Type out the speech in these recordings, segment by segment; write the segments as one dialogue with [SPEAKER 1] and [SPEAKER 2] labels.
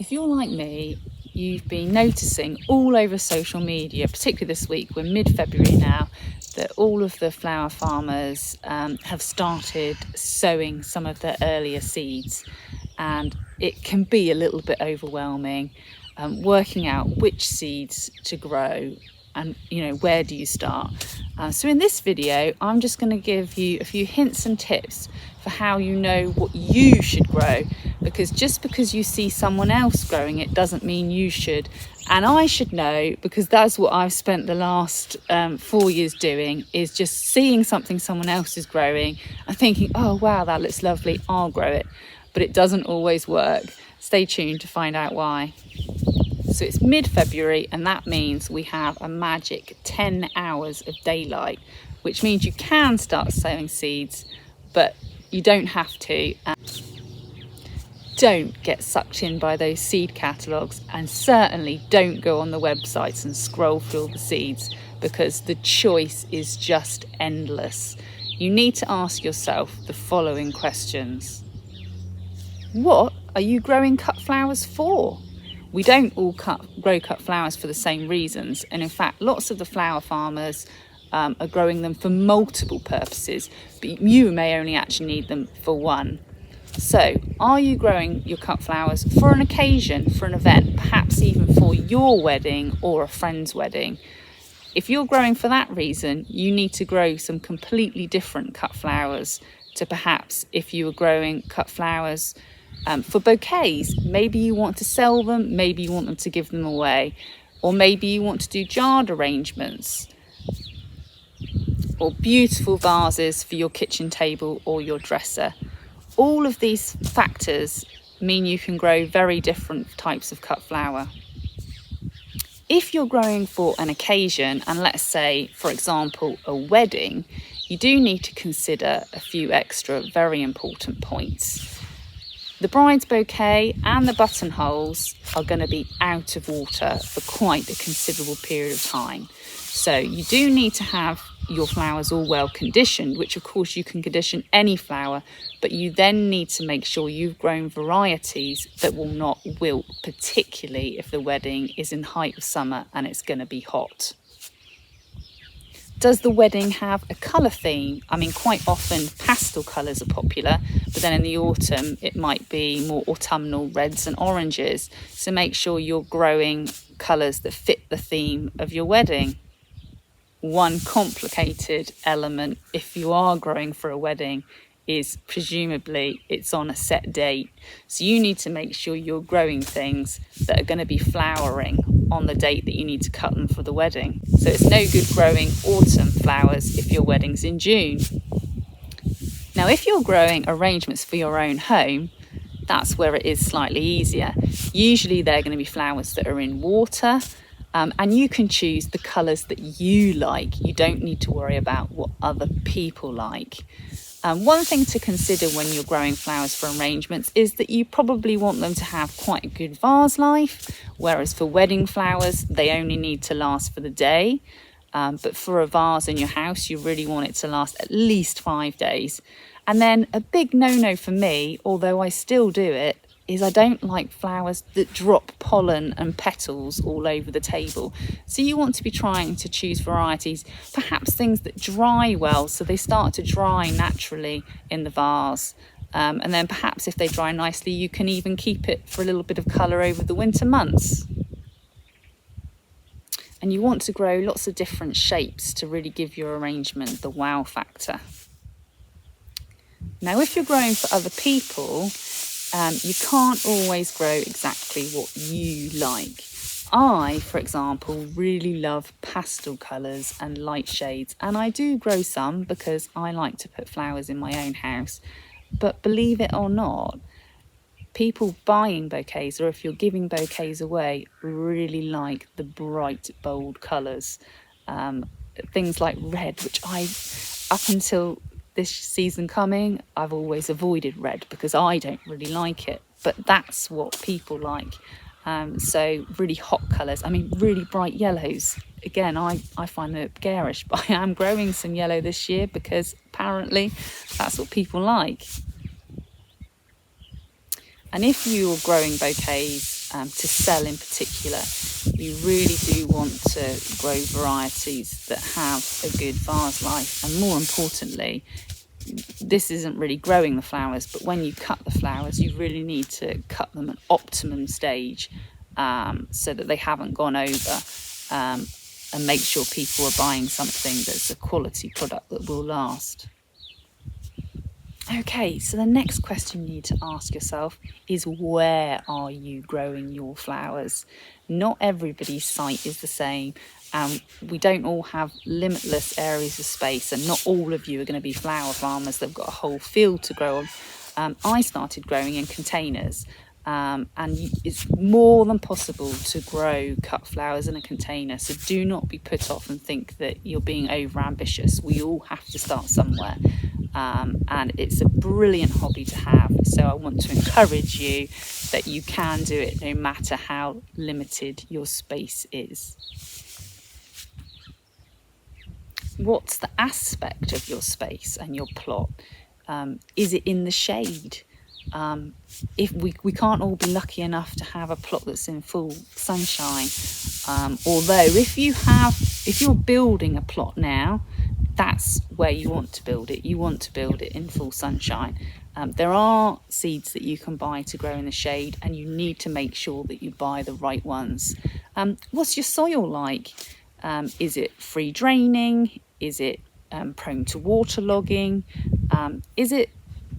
[SPEAKER 1] If you're like me, you've been noticing all over social media, particularly this week, we're mid-February now, that all of the flower farmers have started sowing some of their earlier seeds, and it can be a little bit overwhelming working out which seeds to grow and where do you start. So in this video I'm just going to give you a few hints and tips for how you know what you should grow, because just because you see someone else growing it doesn't mean you should. And I should know, because that's what I've spent the last 4 years doing, is just seeing something someone else is growing and thinking, oh wow, that looks lovely, I'll grow it. But it doesn't always work. Stay tuned to find out why. So it's mid-February, and that means we have a magic 10 hours of daylight, which means you can start sowing seeds, but you don't have to. Don't get sucked in by those seed catalogues, and certainly don't go on the websites and scroll through all the seeds, because the choice is just endless. You need to ask yourself the following questions. What are you growing cut flowers for? We don't all grow cut flowers for the same reasons, and in fact lots of the flower farmers are growing them for multiple purposes, but you may only actually need them for one. So are you growing your cut flowers for an occasion, for an event, perhaps even for your wedding or a friend's wedding? If you're growing for that reason, you need to grow some completely different cut flowers to perhaps if you were growing cut flowers for bouquets. Maybe you want to sell them, maybe you want them to give them away, or maybe you want to do jarred arrangements, or beautiful vases for your kitchen table or your dresser. All of these factors mean you can grow very different types of cut flower. If you're growing for an occasion, and let's say, for example, a wedding, you do need to consider a few extra very important points. The bride's bouquet and the buttonholes are going to be out of water for quite a considerable period of time. So you do need to have your flowers all well conditioned, which of course you can condition any flower, but you then need to make sure you've grown varieties that will not wilt, particularly if the wedding is in height of summer and it's going to be hot. Does the wedding have a colour theme? I mean, quite often pastel colours are popular, but then in the autumn it might be more autumnal reds and oranges. So make sure you're growing colours that fit the theme of your wedding. One complicated element, if you are growing for a wedding, is presumably it's on a set date. So you need to make sure you're growing things that are going to be flowering on the date that you need to cut them for the wedding. So it's no good growing autumn flowers if your wedding's in June. Now, if you're growing arrangements for your own home, that's where it is slightly easier. Usually they're going to be flowers that are in water, and you can choose the colours that you like. You don't need to worry about what other people like. One thing to consider when you're growing flowers for arrangements is that you probably want them to have quite a good vase life, whereas for wedding flowers they only need to last for the day. But for a vase in your house, you really want it to last at least 5 days. And then a big no-no for me, although I still do it, is I don't like flowers that drop pollen and petals all over the table. So you want to be trying to choose varieties, perhaps things that dry well, so they start to dry naturally in the vase. And then perhaps if they dry nicely, you can even keep it for a little bit of colour over the winter months. And you want to grow lots of different shapes to really give your arrangement the wow factor. Now, if you're growing for other people, you can't always grow exactly what you like. I, for example, really love pastel colours and light shades, and I do grow some because I like to put flowers in my own house. But believe it or not, people buying bouquets, or if you're giving bouquets away, really like the bright, bold colours. Things like red, which up until this season coming, I've always avoided red because I don't really like it, but that's what people like. So really hot colours, I mean really bright yellows. Again, I find them garish, but I am growing some yellow this year because apparently that's what people like. And if you're growing bouquets to sell in particular, you really do want to grow varieties that have a good vase life. And more importantly, this isn't really growing the flowers, but when you cut the flowers, you really need to cut them at optimum stage, so that they haven't gone over, and make sure people are buying something that's a quality product that will last. Okay, so the next question you need to ask yourself is, where are you growing your flowers? Not everybody's site is the same, and we don't all have limitless areas of space, and not all of you are going to be flower farmers that've got a whole field to grow on. I started growing in containers, and it's more than possible to grow cut flowers in a container, so do not be put off and think that you're being over ambitious. We all have to start somewhere. And it's a brilliant hobby to have, so I want to encourage you that you can do it no matter how limited your space is. What's the aspect of your space and your plot? Is it in the shade? If we can't all be lucky enough to have a plot that's in full sunshine, although if you're building a plot now, that's where you want to build it. You want to build it in full sunshine. There are seeds that you can buy to grow in the shade, and you need to make sure that you buy the right ones. What's your soil like? Is it free draining? Is it prone to waterlogging? Is it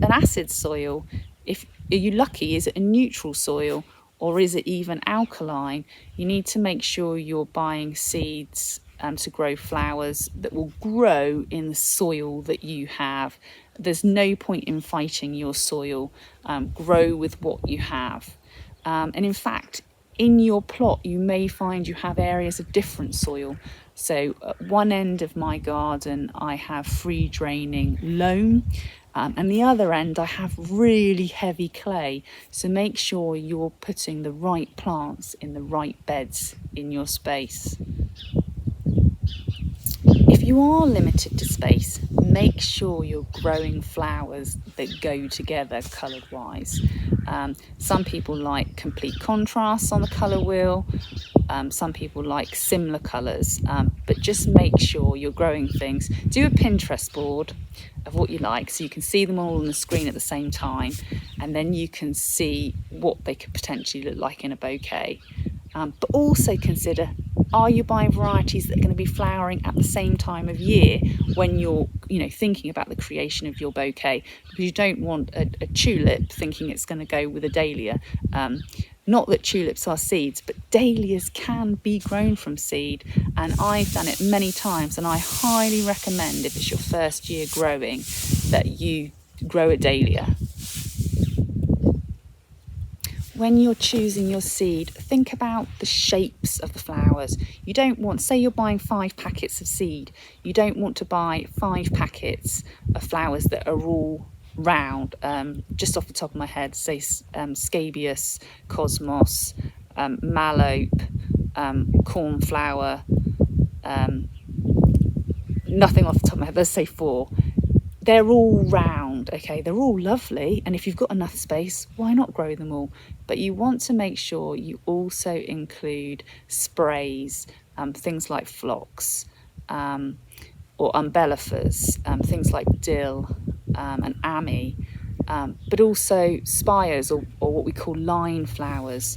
[SPEAKER 1] an acid soil? Are you lucky? Is it a neutral soil, or is it even alkaline? You need to make sure you're buying seeds to grow flowers that will grow in the soil that you have. There's no point in fighting your soil. Grow with what you have. And in fact, in your plot, you may find you have areas of different soil. So at one end of my garden, I have free draining loam. And the other end, I have really heavy clay. So make sure you're putting the right plants in the right beds in your space. If you are limited to space, make sure you're growing flowers that go together coloured wise. Some people like complete contrasts on the colour wheel. Some people like similar colours, but just make sure you're growing things. Do a Pinterest board of what you like, so you can see them all on the screen at the same time, and then you can see what they could potentially look like in a bouquet. But also consider, are you buying varieties that are going to be flowering at the same time of year when you're thinking about the creation of your bouquet? Because you don't want a tulip thinking it's going to go with a dahlia. Not that tulips are seeds, but dahlias can be grown from seed, and I've done it many times, and I highly recommend, if it's your first year growing, that you grow a dahlia. When you're choosing your seed, think about the shapes of the flowers. You don't want, say you're buying 5 packets of seed, you don't want to buy 5 packets of flowers that are all round. Just off the top of my head, say scabious, cosmos, mallope, cornflower, nothing off the top of my head, let's say 4. They're all round, okay? They're all lovely, and if you've got enough space, why not grow them all? But you want to make sure you also include sprays, things like phlox, or umbellifers, things like dill and ammi, but also spires, or what we call line flowers,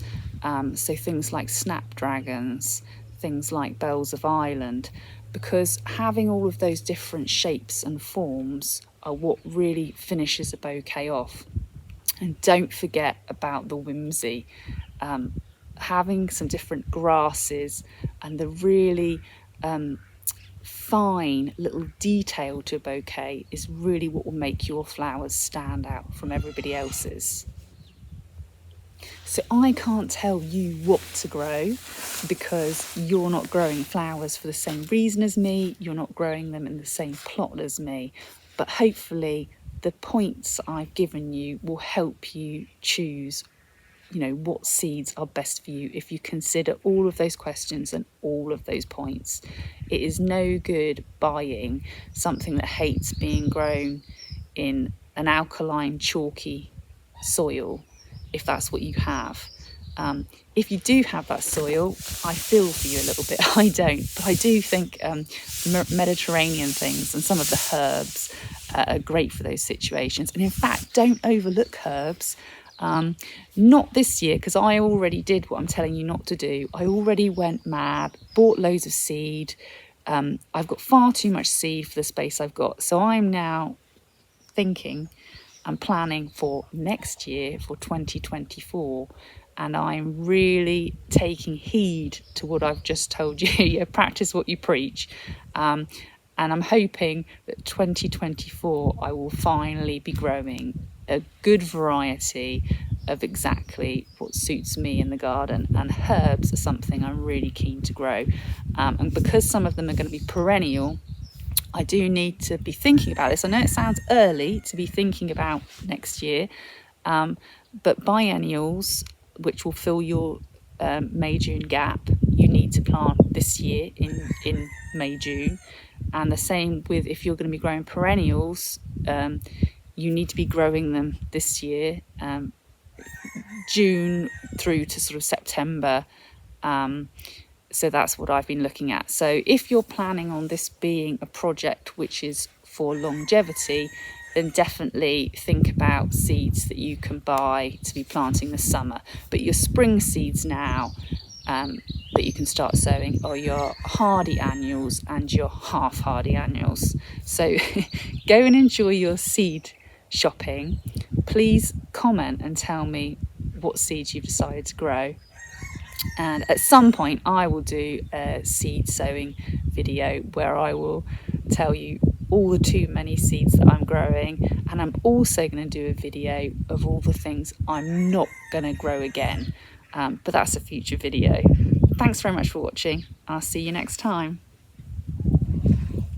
[SPEAKER 1] so things like snapdragons, things like bells of Ireland, because having all of those different shapes and forms are what really finishes a bouquet off. And don't forget about the whimsy. Having some different grasses and the really fine little detail to a bouquet is really what will make your flowers stand out from everybody else's. So I can't tell you what to grow, because you're not growing flowers for the same reason as me, you're not growing them in the same plot as me, but hopefully the points I've given you will help you choose what seeds are best for you if you consider all of those questions and all of those points. It is no good buying something that hates being grown in an alkaline, chalky soil if that's what you have. If you do have that soil, I feel for you a little bit. I don't, but I do think Mediterranean things and some of the herbs are great for those situations. And in fact, don't overlook herbs. Not this year, because I already did what I'm telling you not to do. I already went mad, bought loads of seed. I've got far too much seed for the space I've got. So I'm now thinking and planning for next year, for 2024. And I'm really taking heed to what I've just told you. Yeah, practice what you preach. And I'm hoping that 2024 I will finally be growing a good variety of exactly what suits me in the garden. And herbs are something I'm really keen to grow. And because some of them are going to be perennial, I do need to be thinking about this. I know it sounds early to be thinking about next year, but biennials, which will fill your May-June gap, you need to plant this year in May-June. And the same with if you're going to be growing perennials, you need to be growing them this year, June through to sort of September. So that's what I've been looking at. So if you're planning on this being a project which is for longevity, then definitely think about seeds that you can buy to be planting this summer. But your spring seeds now that you can start sowing are your hardy annuals and your half hardy annuals. So go and enjoy your seed shopping. Please comment and tell me what seeds you've decided to grow. And at some point I will do a seed sowing video where I will tell you all the too many seeds that I'm growing, and I'm also going to do a video of all the things I'm not going to grow again, but that's a future video. Thanks very much for watching. I'll see you next time.